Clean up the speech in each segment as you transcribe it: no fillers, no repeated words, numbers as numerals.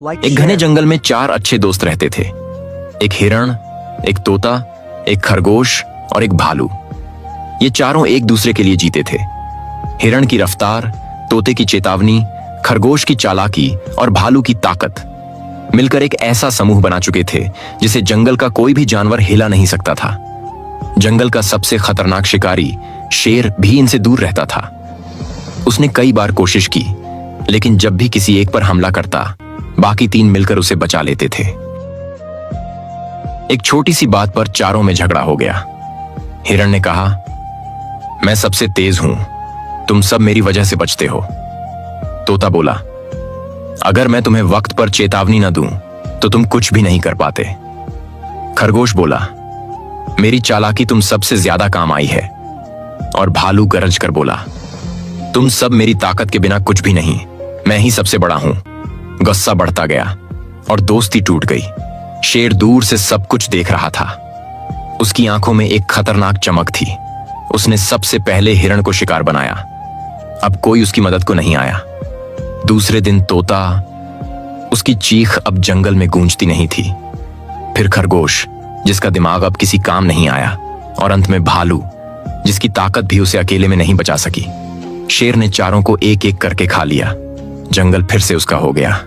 एक घने जंगल में 4 अच्छे दोस्त रहते थे। एक हिरण, एक तोता, एक खरगोश और एक भालू। ये चारों एक दूसरे के लिए जीते थे। हिरण की रफ्तार, तोते की चेतावनी, खरगोश की चालाकी और भालू की ताकत मिलकर एक ऐसा समूह बना चुके थे जिसे जंगल का कोई भी जानवर हिला नहीं सकता था। जंगल का सबसे खतरनाक शिकारी शेर भी इनसे दूर रहता था। उसने कई बार कोशिश की, लेकिन जब भी किसी एक पर हमला करता, बाकी 3 मिलकर उसे बचा लेते थे। एक छोटी सी बात पर चारों में झगड़ा हो गया। हिरण ने कहा, मैं सबसे तेज हूं, तुम सब मेरी वजह से बचते हो। तोता बोला, अगर मैं तुम्हें वक्त पर चेतावनी न दूं तो तुम कुछ भी नहीं कर पाते। खरगोश बोला, मेरी चालाकी तुम सबसे ज्यादा काम आई है। और भालू गरज कर बोला, तुम सब मेरी ताकत के बिना कुछ भी नहीं, मैं ही सबसे बड़ा हूं। गुस्सा बढ़ता गया और दोस्ती टूट गई। शेर दूर से सब कुछ देख रहा था। उसकी आंखों में एक खतरनाक चमक थी। उसने सबसे पहले हिरण को शिकार बनाया। अब कोई उसकी मदद को नहीं आया। दूसरे दिन तोता, उसकी चीख अब जंगल में गूंजती नहीं थी। फिर खरगोश, जिसका दिमाग अब किसी काम नहीं आया। और अंत में भालू, जिसकी ताकत भी उसे अकेले में नहीं बचा सकी। शेर ने चारों को एक एक करके खा लिया। जंगल फिर से उसका हो गया।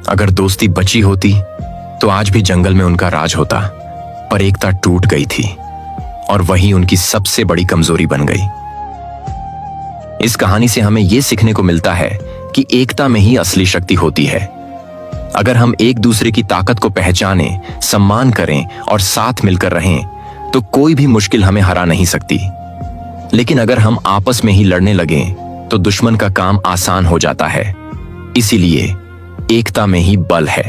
अगर दोस्ती बची होती तो आज भी जंगल में उनका राज होता, पर एकता टूट गई थी और वही उनकी सबसे बड़ी कमजोरी बन गई। इस कहानी से हमें यह सीखने को मिलता है कि एकता में ही असली शक्ति होती है। अगर हम एक दूसरे की ताकत को पहचानें, सम्मान करें और साथ मिलकर रहें तो कोई भी मुश्किल हमें हरा नहीं सकती। लेकिन अगर हम आपस में ही लड़ने लगें तो दुश्मन का काम आसान हो जाता है। इसीलिए एकता में ही बल है।